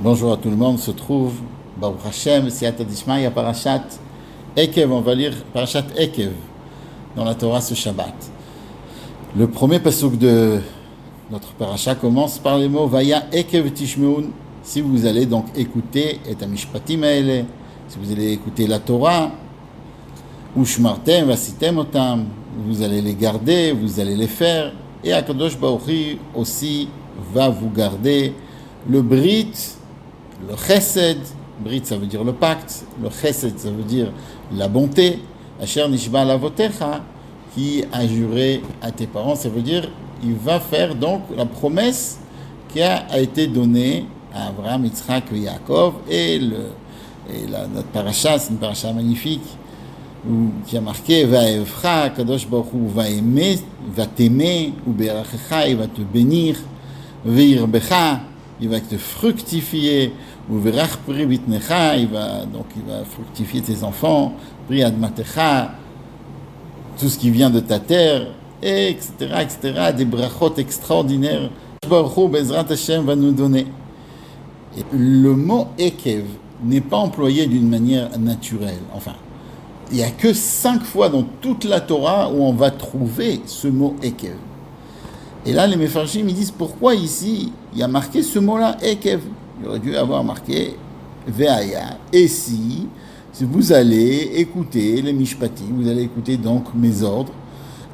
Bonjour à tout le monde, on se trouve, Baruch Hashem, Siyata Dishmaya, Parashat Ekev, on va lire Parashat Ekev dans la Torah ce Shabbat. Le premier pasuk de notre parasha commence par les mots Vaya Ekev Tishmeun. Si vous allez donc écouter et Amishpatim Haele, si vous allez écouter la Torah, Ushmartem Vasitem Otam, vous allez les garder, vous allez les faire, et Akadosh Baruch Hu aussi va vous garder le Brit, le Chesed. Brit, ça veut dire le pacte, le Chesed, ça veut dire la bonté, Asher Nishba Lavotecha, qui a juré à tes parents, ça veut dire il va faire donc la promesse qui a été donnée à Abraham, Yitzhak et Yaakov, notre paracha, c'est une paracha magnifique, qui a marqué Vaevcha, Kadosh Baruch Hu va t'aimer, ou Berachecha, il va te bénir, Veirbecha, il va te fructifier, ou Verach Pri Bitnecha, il va fructifier tes enfants, Pri Admatecha, tout ce qui vient de ta terre, etc., des brachot extraordinaires. Baruch Hu, Bezrat Hashem, va nous donner. Et le mot Ekev n'est pas employé d'une manière naturelle. Enfin, il n'y a que 5 fois dans toute la Torah où on va trouver ce mot Ekev. Et là, les Mefarshim, ils disent pourquoi ici, il y a marqué ce mot-là, Ekev. Il aurait dû avoir marqué Ve'aya. Et si vous allez écouter les Mishpatim, vous allez écouter donc mes ordres,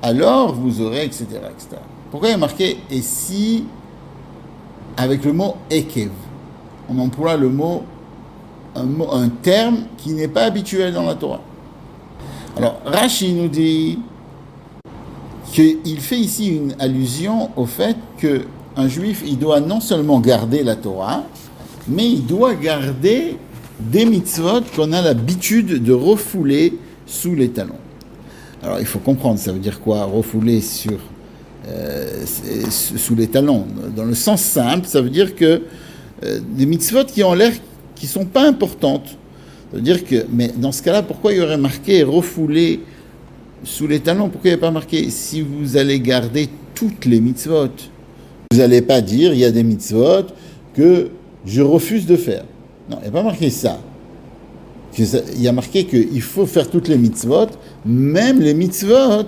alors vous aurez, etc., etc. Pourquoi il y a marqué et si avec le mot Ekev? On emploie le mot, un terme qui n'est pas habituel dans la Torah. Alors, Rashi nous dit qu'il fait ici une allusion au fait qu'un juif, il doit non seulement garder la Torah, mais il doit garder des mitzvot qu'on a l'habitude de refouler sous les talons. Alors, il faut comprendre, ça veut dire quoi, refouler sous les talons? Dans le sens simple, ça veut dire que des mitzvot qui ont l'air, qui ne sont pas importantes. Ça veut dire que, mais dans ce cas-là, pourquoi il y aurait marqué refouler sous les talons? Pourquoi il n'y a pas marqué si vous allez garder toutes les mitzvot? Vous n'allez pas dire il y a des mitzvot que je refuse de faire. Non, il n'y a pas marqué ça. Il y a marqué qu'il faut faire toutes les mitzvot, même les mitzvot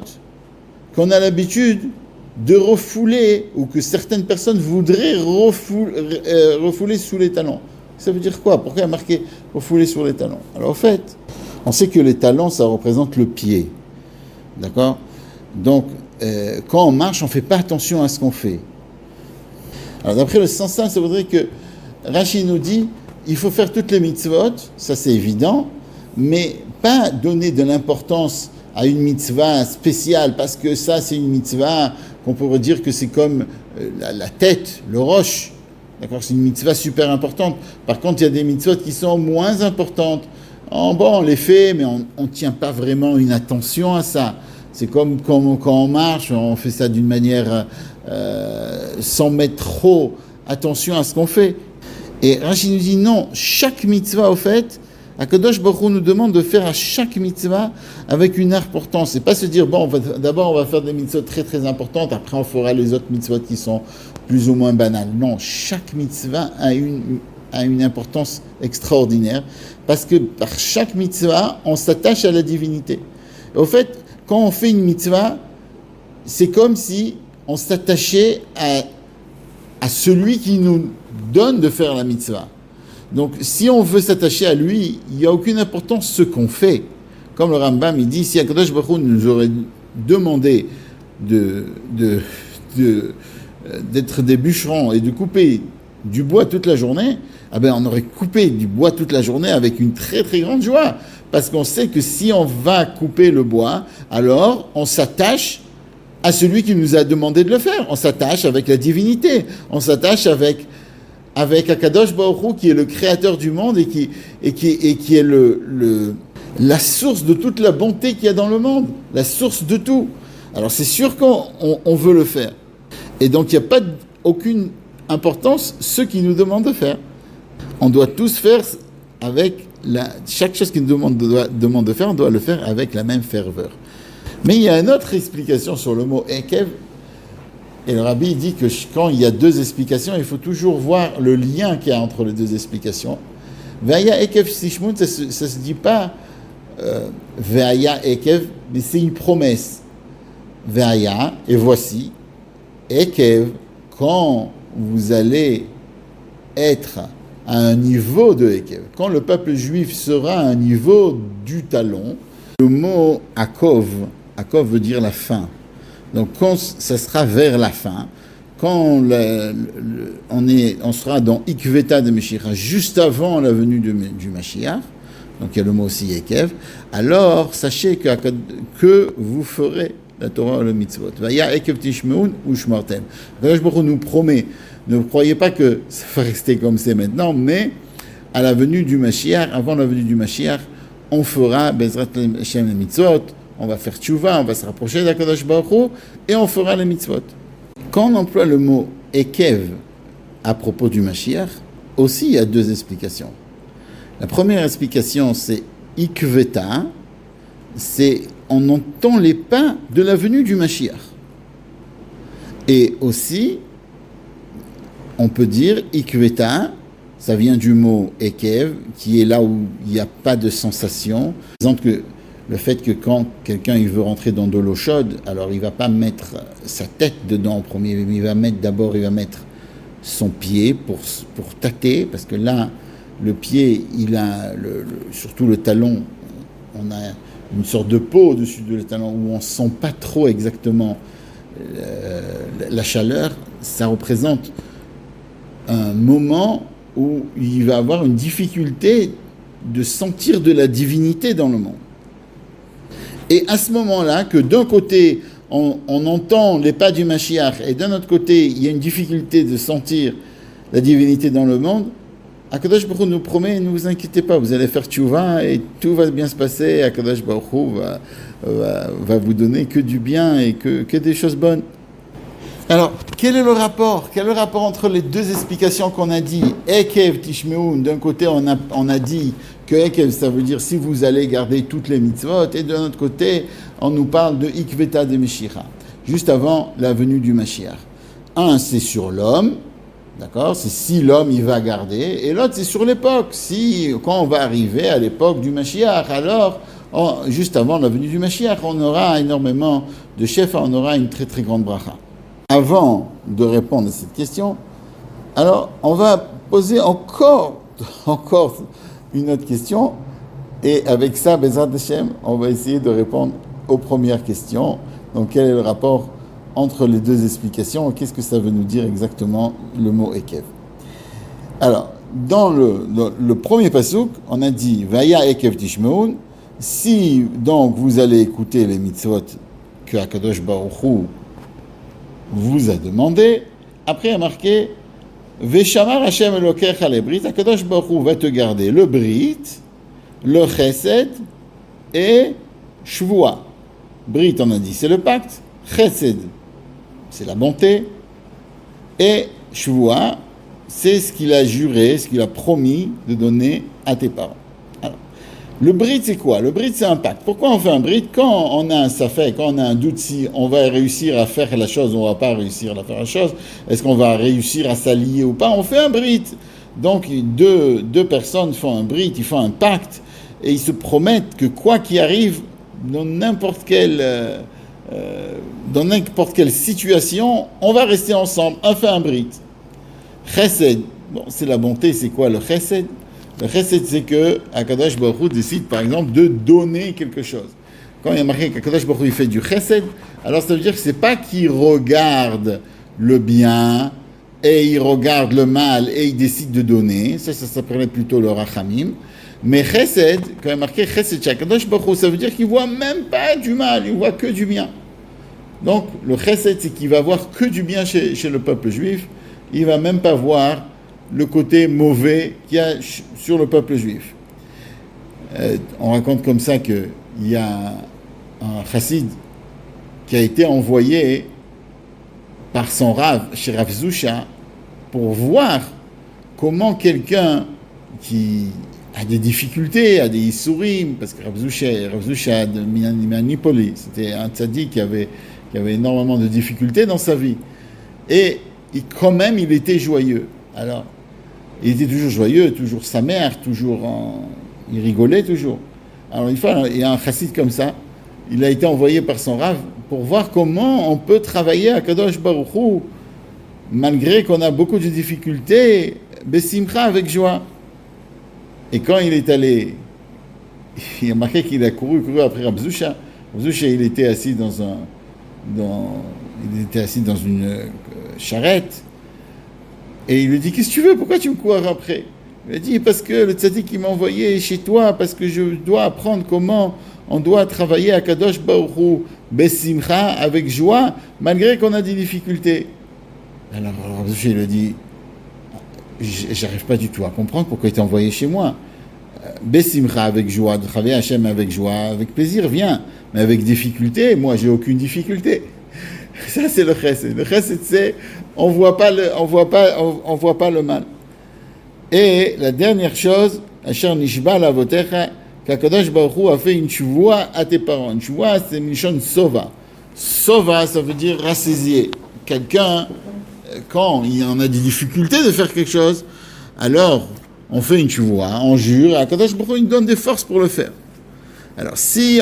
qu'on a l'habitude de refouler ou que certaines personnes voudraient refouler sous les talons. Ça veut dire quoi? Pourquoi il y a marqué refouler sur les talons? Alors en fait, on sait que les talons, ça représente le pied. D'accord? Donc, quand on marche, on ne fait pas attention à ce qu'on fait. Alors d'après le sens simple, ça voudrait que Rashi nous dit il faut faire toutes les mitzvot, ça c'est évident, mais pas donner de l'importance à une mitzvah spéciale, parce que ça c'est une mitzvah qu'on pourrait dire que c'est comme la tête, le roche. D'accord, c'est une mitzvah super importante. Par contre, il y a des mitzvot qui sont moins importantes. On les fait, mais on ne tient pas vraiment une attention à ça. C'est comme quand on marche, on fait ça d'une manière sans mettre trop attention à ce qu'on fait. Et Rashi nous dit non, chaque mitzvah, au fait, Akadosh Baruch Hu nous demande de faire à chaque mitzvah avec une importance. C'est pas se dire, d'abord on va faire des mitzvot très très importantes, après on fera les autres mitzvot qui sont plus ou moins banales. Non, chaque mitzvah a une importance extraordinaire, parce que par chaque mitzvah, on s'attache à la divinité. Et au fait, quand on fait une mitzvah, c'est comme si on s'attachait à celui qui nous donne de faire la mitzvah. Donc, si on veut s'attacher à lui, il n'y a aucune importance ce qu'on fait. Comme le Rambam, il dit, si Akadosh Baruch Hu nous aurait demandé d'être des bûcherons et de couper du bois toute la journée, on aurait coupé du bois toute la journée avec une très très grande joie. Parce qu'on sait que si on va couper le bois, alors on s'attache à celui qui nous a demandé de le faire. On s'attache avec la divinité. On s'attache avec Akadosh Baruch Hu, qui est le créateur du monde et qui est la source de toute la bonté qu'il y a dans le monde, la source de tout. Alors c'est sûr qu'on veut le faire. Et donc il n'y a pas aucune importance ce qu'il nous demande de faire. On doit tous faire avec chaque chose qu'il nous demande de faire, on doit le faire avec la même ferveur. Mais il y a une autre explication sur le mot Ekev, Et le rabbi dit que quand il y a deux explications, il faut toujours voir le lien qu'il y a entre les deux explications. Ve'aya ekev tishmeun, ça se dit pas Ve'aya ekev, mais c'est une promesse. Ve'aya, et voici, ekev, quand vous allez être à un niveau de ekev, quand le peuple juif sera à un niveau du talon, le mot akov veut dire la fin. Donc quand ça sera vers la fin, quand on sera dans Ikveta de Meshiach, juste avant la venue du Mashiach, donc il y a le mot aussi Ekev, alors sachez que vous ferez la Torah et le mitzvot. Vaya Ekev tishmeun ou shmartem. Akadosh Baruch Hu nous promet, ne croyez pas que ça va rester comme c'est maintenant, mais à la venue du Mashiach, avant la venue du Mashiach, on fera Bezrat Hashem les mitzvot, on va faire tchouva, on va se rapprocher d'Akadosh Baruch Hu, et on fera les mitzvot. Quand on emploie le mot Ekev à propos du Mashiach, aussi il y a deux explications. La première explication, c'est Ikveta, c'est on entend les pas de la venue du Mashiach. Et aussi, on peut dire Ikveta, ça vient du mot Ekev, qui est là où il n'y a pas de sensation. Par exemple, que le fait que quand quelqu'un il veut rentrer dans de l'eau chaude, alors il ne va pas mettre sa tête dedans en premier, mais il va mettre son pied pour tâter, parce que là, le pied, il a surtout le talon, on a une sorte de peau au-dessus de le talon où on ne sent pas trop exactement la chaleur. Ça représente un moment où il va avoir une difficulté de sentir de la divinité dans le monde. Et à ce moment-là, que d'un côté, on entend les pas du Mashiach, et d'un autre côté, il y a une difficulté de sentir la divinité dans le monde, Akadosh Baruch Hu nous promet, ne vous inquiétez pas, vous allez faire tchouva et tout va bien se passer, Akadosh Baruch Hu va vous donner que du bien et que des choses bonnes. Alors, quel est le rapport entre les deux explications qu'on a dit? Ekev tishmeun, d'un côté on a dit que Ekev ça veut dire si vous allez garder toutes les mitzvot, et d'un autre côté on nous parle de Ikveta de Meshiach, juste avant la venue du Mashiach. Un c'est sur l'homme, d'accord, c'est si l'homme il va garder, et l'autre c'est sur l'époque, quand on va arriver à l'époque du Mashiach, alors juste avant la venue du Mashiach, on aura énormément de chefs, on aura une très très grande bracha. Avant de répondre à cette question, alors on va poser encore une autre question, et avec ça, Bezrat Hashem, on va essayer de répondre aux premières questions. Donc quel est le rapport entre les deux explications? Qu'est-ce que ça veut nous dire exactement le mot Ekev? Alors, dans le premier pasuk, on a dit Vaya Ekev Tishmeun, si donc vous allez écouter les mitzvot que Akadosh Baruch Hu vous a demandé, après il y a marqué Veshamar Hashem Elokecha le Brit, Akadosh Baruch Hu va te garder le Brit, le Chesed et Shvua. Brit, on a dit, c'est le pacte, Chesed, c'est la bonté, et Shvua, c'est ce qu'il a juré, ce qu'il a promis de donner à tes parents. Alors, le Brit, c'est quoi? Le Brit, c'est un pacte. Pourquoi on fait un Brit? Quand on a un safek, quand on a un doute si on va réussir à faire la chose ou on ne va pas réussir à faire la chose, est-ce qu'on va réussir à s'allier ou pas? On fait un Brit. Donc, deux personnes font un Brit, ils font un pacte, et ils se promettent que quoi qu'il arrive, dans n'importe quelle situation, on va rester ensemble, on fait un Brit. Chesed, bon, c'est la bonté, c'est quoi le Chesed? Le Chesed, c'est que Akadosh Baruch Hu décide, par exemple, de donner quelque chose. Quand il y a marqué qu'Akadosh Baruch Hu fait du Chesed, alors ça veut dire que c'est pas qu'il regarde le bien et il regarde le mal et il décide de donner. Ça s'appellerait plutôt le Rachamim. Mais Chesed, quand il y a marqué Chesed chez Akadosh Baruch Hu, ça veut dire qu'il voit même pas du mal, il voit que du bien. Donc le Chesed, c'est qu'il va voir que du bien chez le peuple juif. Il va même pas voir le côté mauvais qu'il y a sur le peuple juif. On raconte comme ça qu'il y a un chassid qui a été envoyé par son Rav chez Rav Zusha pour voir comment quelqu'un qui a des difficultés, a des issourim, parce que Rav Zusha de Manipoli, c'était un tzaddik qui avait énormément de difficultés dans sa vie. Et quand même, il était joyeux. Alors, il était toujours joyeux, toujours sa mère, il rigolait toujours. Alors une fois, il y a un chassid comme ça, il a été envoyé par son Rav pour voir comment on peut travailler à Kadosh Baruch Hu, malgré qu'on a beaucoup de difficultés, besimcha, avec joie. Et quand il est allé, il a marqué qu'il a couru après Rav Zusha. Rav Zusha, il était assis dans une charrette, et il lui dit, qu'est-ce que tu veux, pourquoi tu me cours après? Il a dit, parce que le tzaddik il m'a envoyé chez toi, parce que je dois apprendre comment on doit travailler à Kadosh Baruch Hu, besimcha, avec joie, malgré qu'on a des difficultés. Alors il lui dit, j'arrive pas du tout à comprendre pourquoi il t'a envoyé chez moi. Besimcha, avec joie, de travailler Hachem avec joie, avec plaisir, viens. Mais avec difficulté, moi j'ai aucune difficulté. Ça c'est le chesed. Le chesed c'est, on voit pas le mal. Et la dernière chose, Asher nishba lavotecha, qu'Akadosh Baruch Hu a fait une tchouva à tes parents. Une tchouva, c'est mishon sova. Sova, ça veut dire rassasier. Quelqu'un, quand il en a des difficultés de faire quelque chose, alors on fait une tchouva, on jure, et Akadosh Baruch Hu il donne des forces pour le faire. Alors si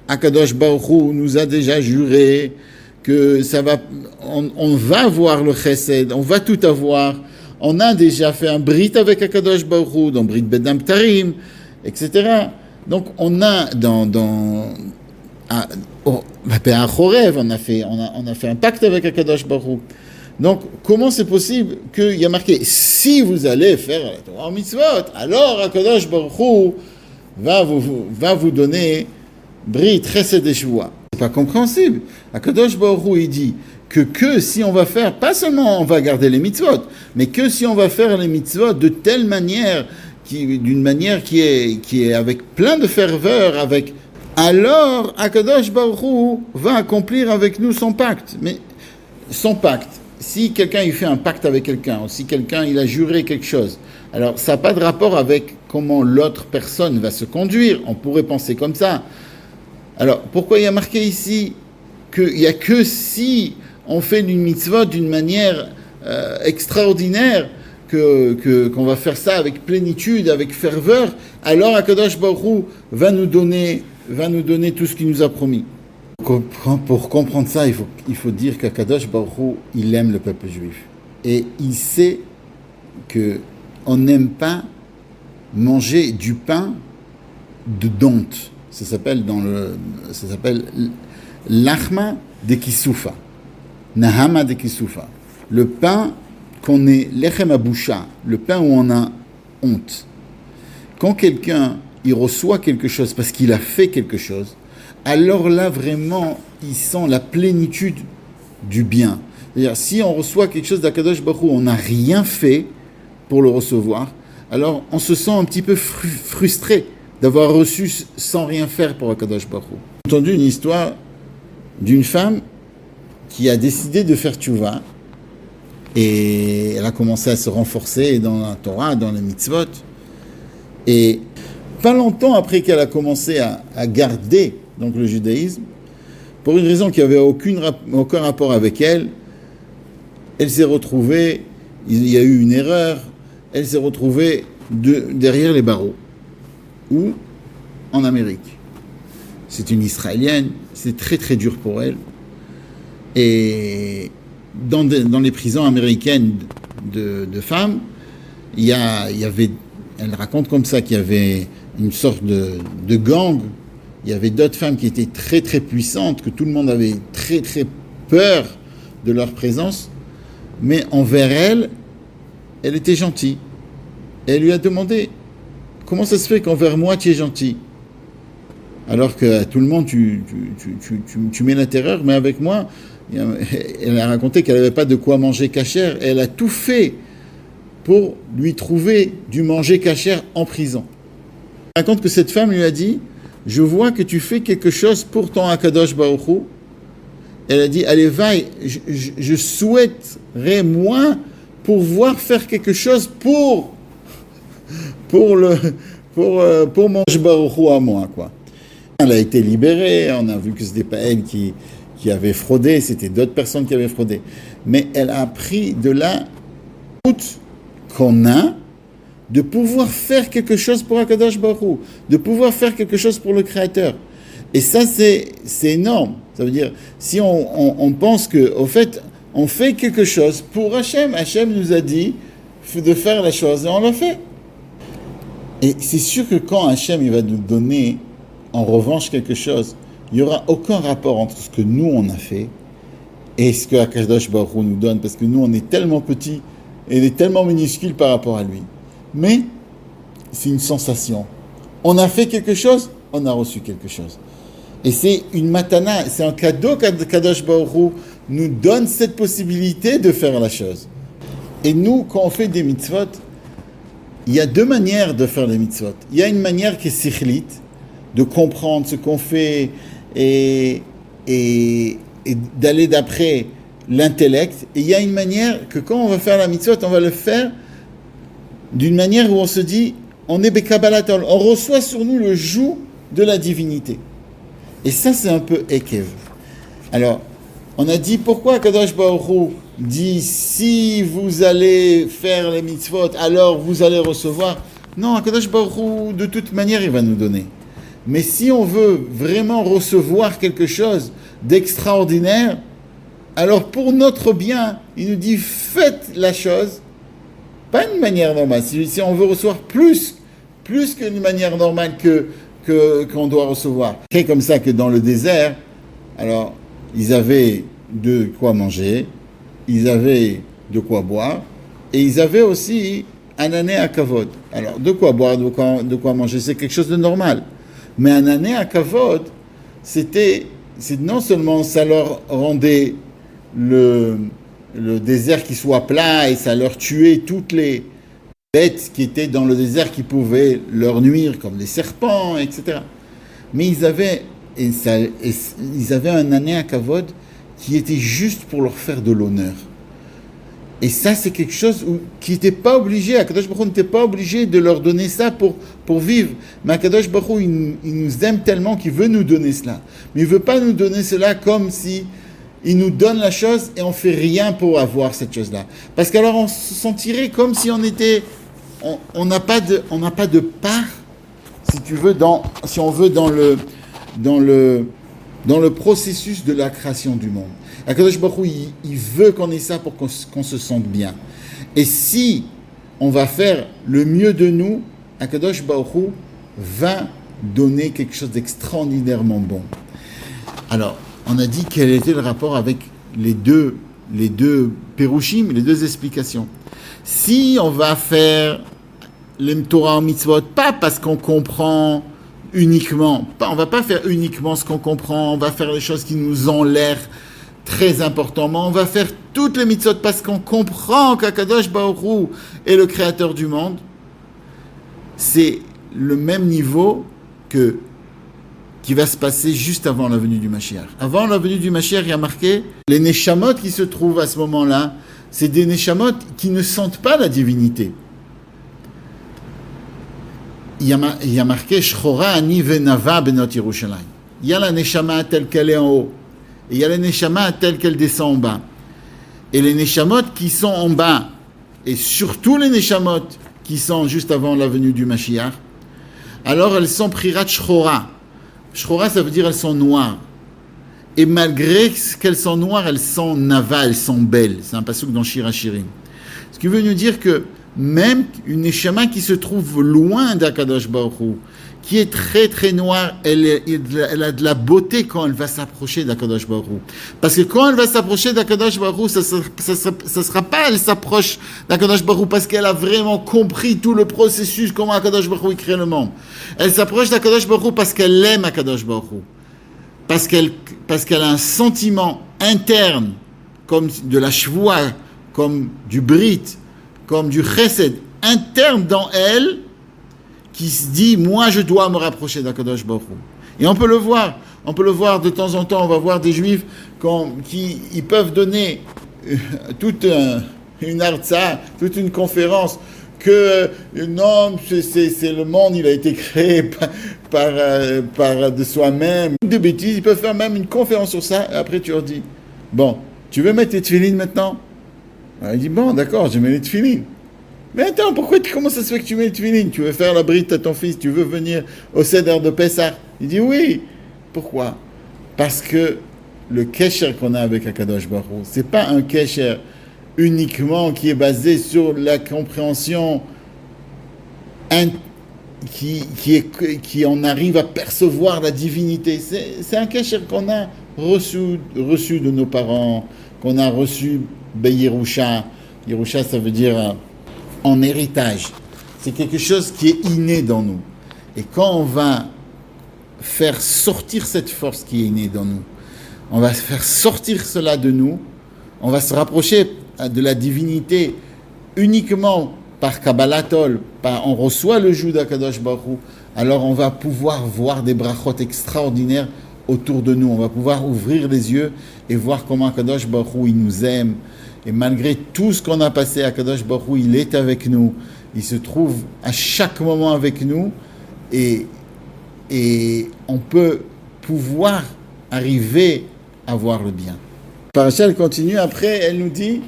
Akadosh Baruch Hu nous a déjà juré que on va voir le chesed, on va tout avoir. On a déjà fait un brit avec Akadosh Baruch Hu, dans Brit Bedam Tarim, etc. Donc on a à Chorev, on a fait un pacte avec Akadosh Baruch Hu. Donc comment c'est possible qu'il y a marqué, si vous allez faire la Torah en mitzvot, alors Akadosh Baruch Hu va vous donner brit chesed et shuvah. C'est pas compréhensible. Akadosh Baruch Hu il dit que si on va faire, pas seulement on va garder les mitzvot, mais que si on va faire les mitzvot de telle manière, d'une manière qui est avec plein de ferveur, alors Akadosh Baruch Hu va accomplir avec nous son pacte. Mais son pacte, si quelqu'un il fait un pacte avec quelqu'un, ou si quelqu'un il a juré quelque chose, alors ça n'a pas de rapport avec comment l'autre personne va se conduire. On pourrait penser comme ça. Alors pourquoi il y a marqué ici qu'il n'y a que si on fait une mitzvah d'une manière extraordinaire, qu'on va faire ça avec plénitude, avec ferveur, alors Akadosh Baruch Hu va nous donner tout ce qu'il nous a promis. Pour comprendre ça, il faut dire qu'Akadosh Baruch Hu, il aime le peuple juif. Et il sait qu'on n'aime pas manger du pain de donte. Ça s'appelle l'achma de kisufa. Nahama de kisufa. Le pain qu'on est lechem aboucha, le pain où on a honte. Quand quelqu'un il reçoit quelque chose parce qu'il a fait quelque chose, alors là vraiment il sent la plénitude du bien. C'est-à-dire si on reçoit quelque chose d'Akadosh Baruch Hu, on n'a rien fait pour le recevoir, alors on se sent un petit peu frustré d'avoir reçu sans rien faire pour Akadosh Baruch Hu. J'ai entendu une histoire d'une femme qui a décidé de faire tchouva, et elle a commencé à se renforcer dans la Torah, dans les mitzvot, et pas longtemps après qu'elle a commencé à garder donc le judaïsme, pour une raison qui n'avait aucun rapport avec elle, elle s'est retrouvée, il y a eu une erreur, elle s'est retrouvée derrière les barreaux, ou en Amérique. C'est une Israélienne, c'est très très dur pour elle. Et dans les prisons américaines de femmes, elle raconte comme ça qu'il y avait une sorte de gang. Il y avait d'autres femmes qui étaient très très puissantes, que tout le monde avait très très peur de leur présence. Mais envers elle, elle était gentille. Et elle lui a demandé, comment ça se fait qu'envers moi tu es gentil? Alors que tout le monde, tu mets la terreur, mais avec moi, elle a raconté qu'elle n'avait pas de quoi manger cachère, et elle a tout fait pour lui trouver du manger cachère en prison. Elle raconte que cette femme lui a dit, je vois que tu fais quelque chose pour ton Akadosh Baruch Hu. Elle a dit, allez, va, je souhaiterais, moi, pouvoir faire quelque chose pour mon Baruch Hu à moi, quoi. Elle a été libérée, on a vu que ce n'était pas elle qui qui avait fraudé, c'était d'autres personnes qui avaient fraudé. Mais elle a appris de la route qu'on a de pouvoir faire quelque chose pour Akadosh Baruch Hu, de pouvoir faire quelque chose pour le Créateur. Et ça, c'est énorme. Ça veut dire, si on pense qu'au fait, on fait quelque chose pour Hachem. Hachem nous a dit de faire la chose et on l'a fait. Et c'est sûr que quand Hachem il va nous donner en revanche quelque chose, il n'y aura aucun rapport entre ce que nous on a fait et ce que Akadosh Baruch Hu nous donne, parce que nous on est tellement petits et il est tellement minuscule par rapport à lui. Mais c'est une sensation. On a fait quelque chose, on a reçu quelque chose. Et c'est une matana, c'est un cadeau qu'Akadosh Baruch Hu nous donne cette possibilité de faire la chose. Et nous, quand on fait des mitzvot, il y a deux manières de faire les mitzvot. Il y a une manière qui est sikhlit, de comprendre ce qu'on fait et d'aller d'après l'intellect. Et il y a une manière que quand on va faire la mitzvot, on va le faire d'une manière où on se dit, on est bekabalatol, on reçoit sur nous le joug de la divinité. Et ça, c'est un peu ekev. Alors, on a dit pourquoi Kadosh Baruch Hu dit si vous allez faire les mitzvot, alors vous allez recevoir. Non, Kadosh Baruch Hu, de toute manière, il va nous donner. Mais si on veut vraiment recevoir quelque chose d'extraordinaire, alors pour notre bien, il nous dit faites la chose, pas d'une manière normale. Si on veut recevoir plus qu'une manière normale qu'on doit recevoir. C'est comme ça que dans le désert, alors ils avaient de quoi manger, ils avaient de quoi boire, et ils avaient aussi un année à kavod. Alors de quoi boire, de quoi manger, c'est quelque chose de normal. Mais un année à kavod, c'est non seulement ça leur rendait le désert qui soit plat et ça leur tuait toutes les bêtes qui étaient dans le désert qui pouvaient leur nuire, comme les serpents, etc. Mais ils avaient un année à kavod qui était juste pour leur faire de l'honneur. Et ça, c'est quelque chose qui n'était pas obligé, Akadosh Baruch Hu n'était pas obligé de leur donner ça pour vivre. Mais Akadosh Baruch Hu, il nous aime tellement qu'il veut nous donner cela. Mais il ne veut pas nous donner cela comme si il nous donne la chose et on ne fait rien pour avoir cette chose-là. Parce qu'alors on se sentirait comme si on n'a pas de part, si tu veux, si on veut, dans le processus de la création du monde. Akadosh Baruch Hu, il veut qu'on ait ça pour qu'on se sente bien. Et si on va faire le mieux de nous, Akadosh Baruch Hu va donner quelque chose d'extraordinairement bon. Alors, on a dit quel était le rapport avec les deux Perushim, les deux explications. Si on va faire le Torah en mitzvot, pas parce qu'on comprend uniquement, on va pas faire uniquement ce qu'on comprend, on va faire les choses qui nous ont l'air très importantes, mais on va faire toutes les mitzvot parce qu'on comprend qu'Akadosh Baruch Hu est le créateur du monde. C'est le même niveau qui va se passer juste avant la venue du Mashiach. Avant la venue du Mashiach, il y a marqué les neshamot qui se trouvent à ce moment-là, c'est des neshamot qui ne sentent pas la divinité. Il y a marqué Shchora ani venava benot Yerushalayim. Il y a la neshama telle qu'elle est en haut, et il y a la neshama telle qu'elle descend en bas. Et les neshamot qui sont en bas, et surtout les neshamot qui sont juste avant la venue du Mashiach, alors elles sont prirat Shchora. Shchora, ça veut dire elles sont noires. Et malgré qu'elles sont noires, elles sont nava, elles sont belles. C'est un pasuk dans Shir HaShirim. Ce qui veut nous dire que même une neshama qui se trouve loin d'Akadosh Baruch Hu, qui est très très noire, elle a de la beauté quand elle va s'approcher d'Akadosh Baruch Hu. Parce que quand elle va s'approcher d'Akadosh Baruch Hu, ça sera pas elle s'approche d'Akadosh Baruch Hu parce qu'elle a vraiment compris tout le processus, comment Akadosh Baruch Hu crée le monde. Elle s'approche d'Akadosh Baruch Hu parce qu'elle aime Akadosh Baruch Hu. Parce qu'elle a un sentiment interne, comme de la shvoua, comme du brit, comme du chesed, interne dans elle, qui se dit, moi je dois me rapprocher d'Akadosh Baruch Hu. Et on peut le voir de temps en temps, on va voir des juifs qui peuvent donner toute une hartza, toute une conférence, que non, c'est le monde, il a été créé par de soi-même. Des bêtises, ils peuvent faire même une conférence sur ça, et après tu leur dis, bon, tu veux mettre tes tefilines maintenant? Alors, il dit, bon, d'accord, je mets les tefilines. Mais attends, comment ça se fait que tu mets les tefilines? Tu veux faire la brite à ton fils, tu veux venir au Seder de Pessah? Il dit, oui. Pourquoi? Parce que le kesher qu'on a avec Akadosh Baruch Hu, c'est pas un kesher uniquement qui est basé sur la compréhension qui en arrive à percevoir la divinité. C'est un kesher qu'on a reçu de nos parents, qu'on a reçu Yerusha. Yerusha, ça veut dire en héritage. C'est quelque chose qui est inné dans nous. Et quand on va faire sortir cette force qui est innée dans nous, on va faire sortir cela de nous, on va se rapprocher de la divinité uniquement par Kabbalatol, on reçoit le joug d'Akadosh Baruch Hu, alors on va pouvoir voir des brachot extraordinaires autour de nous. On va pouvoir ouvrir les yeux et voir comment Akadosh Baruch Hu, il nous aime. Et malgré tout ce qu'on a passé, Akadosh Baruch Hu, il est avec nous. Il se trouve à chaque moment avec nous et on peut pouvoir arriver à voir le bien. Paracha, elle continue, après elle nous dit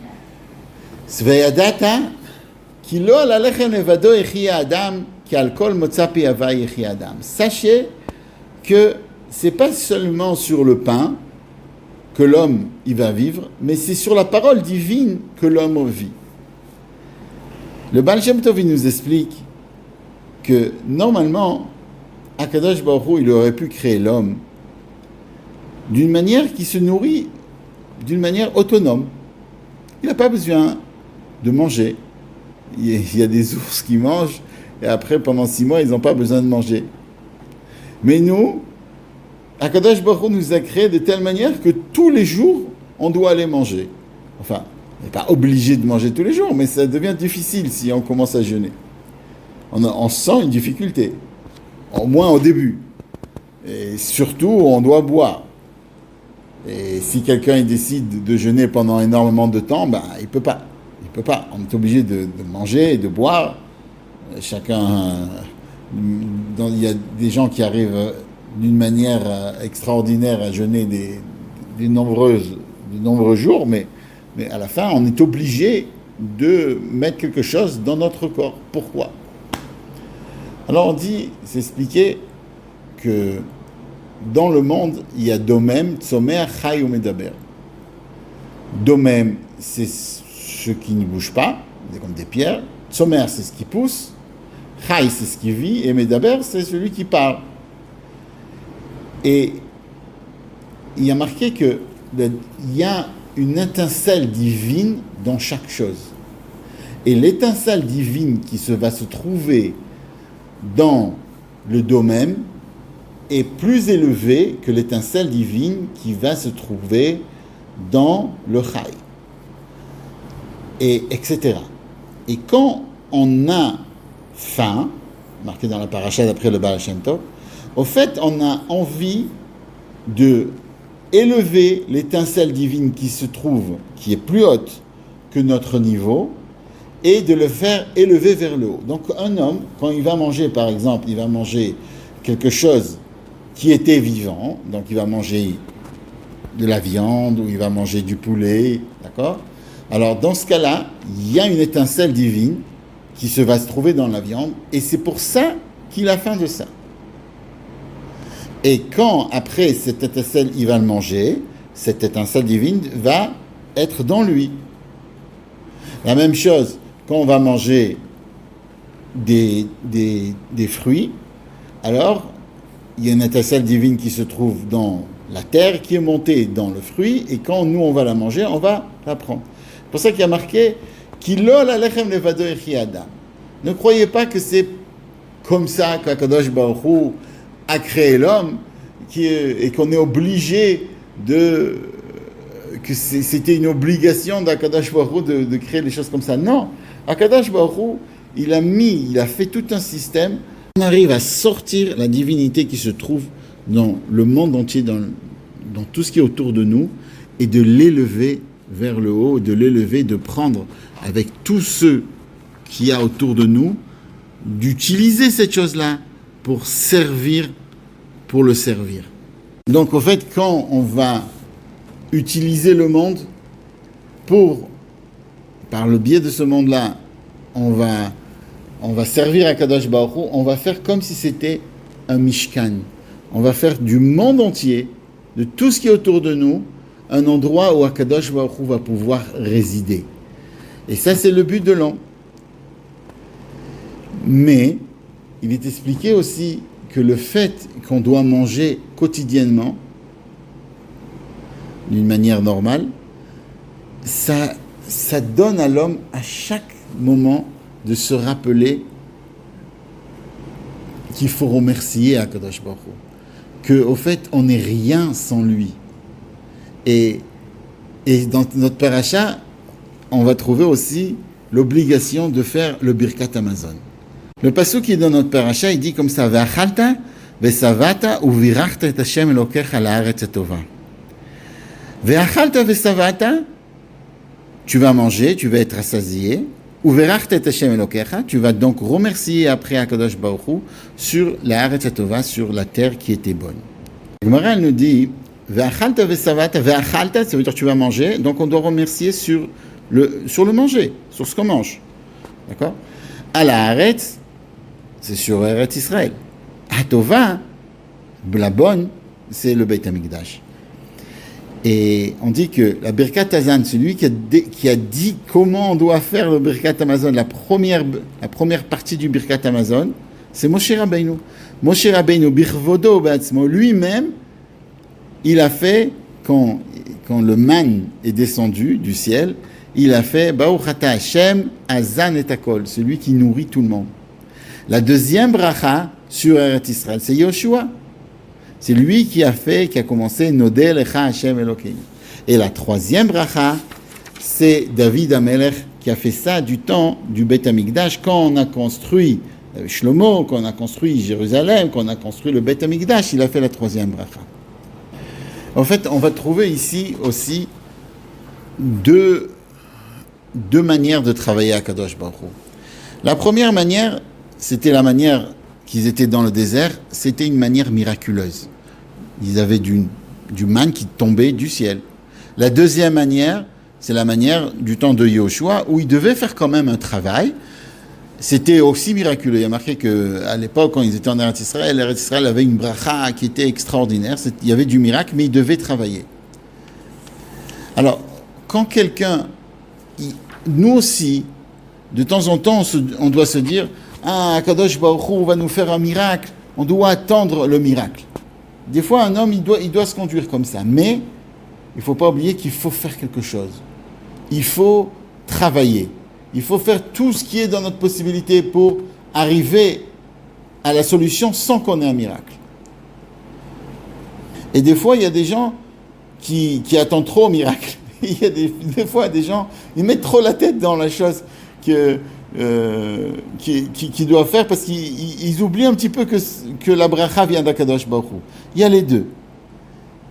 Sveyadata ki lo al alechem levado yechia adam ki al kol motza pi hava yechia adam. Sachez que c'est pas seulement sur le pain que l'homme il va vivre, mais c'est sur la parole divine que l'homme vit. Le Baal Shem Tov il nous explique que normalement Akadosh Baruch Hu, il aurait pu créer l'homme d'une manière qui se nourrit d'une manière autonome. Il n'a pas besoin de manger. Il y a des ours qui mangent et après, pendant 6 mois, ils n'ont pas besoin de manger. Mais nous, Akadosh Baruch Hu nous a créé de telle manière que tous les jours, on doit aller manger. Enfin, on n'est pas obligé de manger tous les jours, mais ça devient difficile si on commence à jeûner. On sent une difficulté, au moins au début. Et surtout, on doit boire. Et si quelqu'un il décide de jeûner pendant énormément de temps, ben, il peut pas. Il peut pas. On est obligé de manger et de boire. Chacun... il y a des gens qui arrivent d'une manière extraordinaire à jeûner de nombreux jours, mais à la fin, on est obligé de mettre quelque chose dans notre corps. Pourquoi? Alors on dit, c'est expliqué que dans le monde, il y a domem, tsomer, chay ou medaber. Domem, c'est ce qui ne bouge pas, c'est comme des pierres. Tsomer, c'est ce qui pousse. Chay, c'est ce qui vit. Et medaber, c'est celui qui parle. Et il y a marqué qu'il y a une étincelle divine dans chaque chose. Et l'étincelle divine qui va se trouver dans le domaine est plus élevée que l'étincelle divine qui va se trouver dans le chai. Et etc. Et quand on a faim, marqué dans la paracha d'après le Baal Shem Tov, au fait, on a envie de élever l'étincelle divine qui se trouve, qui est plus haute que notre niveau, et de le faire élever vers le haut. Donc un homme, quand il va manger, par exemple, il va manger quelque chose qui était vivant, donc il va manger de la viande, ou il va manger du poulet, d'accord? Alors dans ce cas-là, il y a une étincelle divine qui va se trouver dans la viande, et c'est pour ça qu'il a faim de ça. Et quand, après, cette étincelle, il va le manger, cette étincelle divine va être dans lui. La même chose, quand on va manger des fruits, alors, il y a une étincelle divine qui se trouve dans la terre, qui est montée dans le fruit, et quand nous, on va la manger, on va la prendre. C'est pour ça qu'il y a marqué « Kilol alechem levado yechi adam ». Ne croyez pas que c'est comme ça qu'Akadosh Baruch Hu a créé l'homme et qu'on est obligé que c'était une obligation d'Akadosh Baruch Hu de créer les choses comme ça. Non, Akadosh Baruch Hu, il a fait tout un système. On arrive à sortir la divinité qui se trouve dans le monde entier, dans tout ce qui est autour de nous, et de l'élever vers le haut, de l'élever, de prendre avec tous ceux qu'il y a autour de nous, d'utiliser cette chose-là pour servir, pour le servir. Donc, en fait, quand on va utiliser le monde par le biais de ce monde-là, on va servir à Kadosh Baruch Hu, on va faire comme si c'était un Mishkan. On va faire du monde entier, de tout ce qui est autour de nous, un endroit où Kadosh Baruch Hu va pouvoir résider. Et ça, c'est le but de l'an. Mais, il est expliqué aussi que le fait qu'on doit manger quotidiennement, d'une manière normale, ça donne à l'homme à chaque moment de se rappeler qu'il faut remercier Akadosh Baruch Hu, qu'au fait on n'est rien sans lui. Et dans notre paracha, on va trouver aussi l'obligation de faire le Birkat Hamazon. Le pasuk qui est dans notre paracha, il dit comme ça: Ve'achalta ve'savata uvirachta et Hashem Elokecha la'aretz hatova. Ve'achalta ve'savata, tu vas manger, tu vas être rassasié. Uvirachta et Hashem Elokecha, tu vas donc remercier après Akadosh Baruch Hu sur la'aretz hatova, sur la terre qui était bonne. La Gemara nous dit Ve'achalta ve'savata, ve'achalta, ça veut dire tu vas manger, donc on doit remercier sur le manger, sur ce qu'on mange. D'accord? À la Haaretz, c'est sur Eretz Israël. Hatova, la bonne, c'est le Beit HaMikdash. Et on dit que la Birkat Hazan, celui qui a dit comment on doit faire le Birkat Hamazon, la première partie du Birkat Hamazon, c'est Moshe Rabbeinu. Moshe Rabbeinu, Birvodo Be'atzmo, lui-même, il a fait, quand le man est descendu du ciel, il a fait Baruch Ata Hashem Hazan et Akol, celui qui nourrit tout le monde. La deuxième bracha sur Eretz Israël, c'est Yoshua. C'est lui qui a commencé Nodeh Lecha Hashem Elokeinu. Et la troisième bracha, c'est David Amelech qui a fait ça du temps du Beit HaMikdash, quand on a construit Shlomo, quand on a construit Jérusalem, quand on a construit le Beit HaMikdash, il a fait la troisième bracha. En fait, on va trouver ici aussi deux manières de travailler à Kadosh Baruch Hu. La première manière, c'était la manière qu'ils étaient dans le désert, c'était une manière miraculeuse. Ils avaient du manne qui tombait du ciel. La deuxième manière, c'est la manière du temps de Yoshua, où ils devaient faire quand même un travail. C'était aussi miraculeux. Il y a marqué qu'à l'époque, quand ils étaient en Eretz Israël avait une bracha qui était extraordinaire. Il y avait du miracle, mais ils devaient travailler. Alors, quand quelqu'un... Nous aussi, de temps en temps, on doit se dire « Ah, Kadosh Baruch Hu va nous faire un miracle. » On doit attendre le miracle. Des fois, un homme, il doit se conduire comme ça. Mais il ne faut pas oublier qu'il faut faire quelque chose. Il faut travailler. Il faut faire tout ce qui est dans notre possibilité pour arriver à la solution sans qu'on ait un miracle. Et des fois, il y a des gens qui attendent trop au miracle. Il y a des fois, des gens, ils mettent trop la tête dans la chose qu'ils doivent faire parce qu'ils oublient un petit peu que la bracha vient d'Akadosh Baruch Hu. Il y a les deux.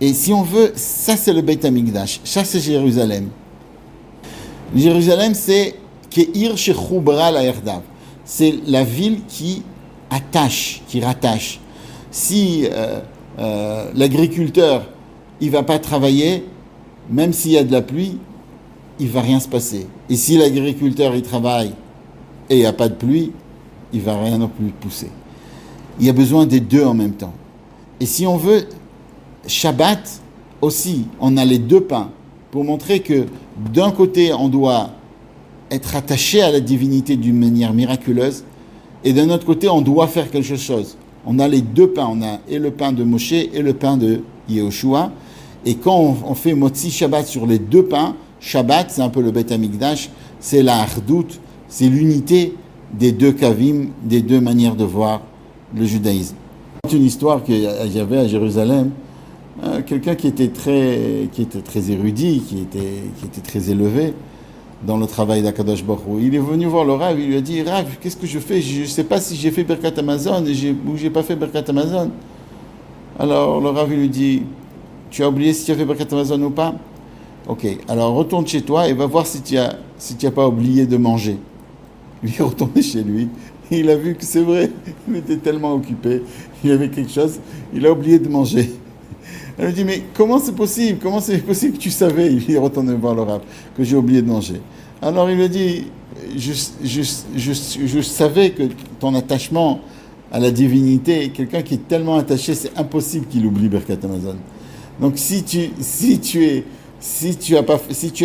Et si on veut, ça c'est le Beit HaMikdash, ça c'est Jérusalem. Jérusalem, c'est Ke'ir Shechubra la Erdav. C'est la ville qui attache, qui rattache. Si l'agriculteur, il ne va pas travailler, même s'il y a de la pluie, il ne va rien se passer. Et si l'agriculteur, il travaille et il n'y a pas de pluie, il ne va rien non plus pousser. Il y a besoin des deux en même temps. Et si on veut, Shabbat aussi, on a les deux pains pour montrer que d'un côté, on doit être attaché à la divinité d'une manière miraculeuse et d'un autre côté, on doit faire quelque chose. On a les deux pains, on a et le pain de Moshe et le pain de Yehoshua. Et quand on fait Motzi Shabbat sur les deux pains, Shabbat, c'est un peu le Beit HaMikdash, c'est la Hardout, c'est l'unité des deux kavim, des deux manières de voir le judaïsme. C'est une histoire qu'il y avait à Jérusalem, quelqu'un qui était très érudit, qui était très élevé dans le travail d'Akadosh Baruch Hu. Il est venu voir le Rav, il lui a dit « Rav, qu'est-ce que je fais? Je ne sais pas si j'ai fait Birkat Hamazon ou j'ai pas fait Birkat Hamazon. » Alors le Rav lui dit « Tu as oublié si tu as fait Birkat Hamazon ou pas? Ok, alors retourne chez toi et va voir si tu as pas oublié de manger. » il est retourné chez lui, et il a vu que c'est vrai, il était tellement occupé, il avait quelque chose, il a oublié de manger. Elle me dit, mais comment c'est possible? Comment c'est possible que tu savais? Il est retourné voir le Rav, que j'ai oublié de manger. Alors il me dit, je savais que ton attachement à la divinité, quelqu'un qui est tellement attaché, c'est impossible qu'il oublie Birkat Hamazon. Donc si tu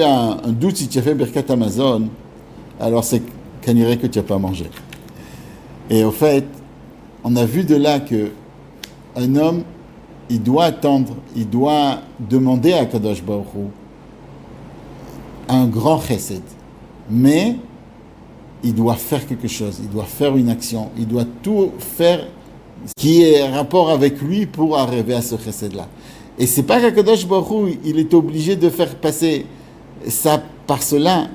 as un doute si tu as fait Birkat Hamazon, alors c'est qu'on dirait que tu n'as pas mangé. Et au fait, on a vu de là que un homme, il doit attendre, il doit demander à Kadosh Baruch Hu un grand chesed. Mais il doit faire quelque chose, il doit faire une action, il doit tout faire ce qui est rapport avec lui pour arriver à ce chesed-là. Et c'est pas qu'Akadosh Baruch Hu, il est obligé de faire passer ça par cela,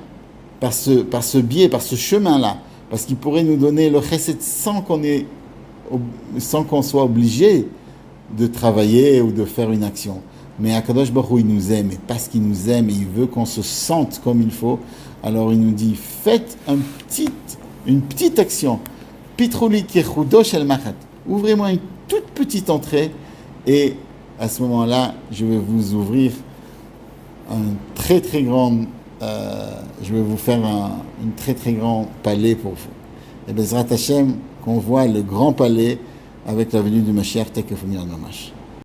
par ce biais, par ce chemin-là, parce qu'il pourrait nous donner le chesed sans qu'on soit obligé de travailler ou de faire une action. Mais Akadosh Baruch Hu, il nous aime, et parce qu'il nous aime, et il veut qu'on se sente comme il faut, alors il nous dit, faites une petite action. Pitrouli kechudosh el machat. Ouvrez-moi une toute petite entrée, et à ce moment-là, je vais vous ouvrir un très très grand, je vais vous faire une très très grand palais pour vous. Et Bezrat Hashem, qu'on voit le grand palais avec la venue du Mashiach Tekef Mamash.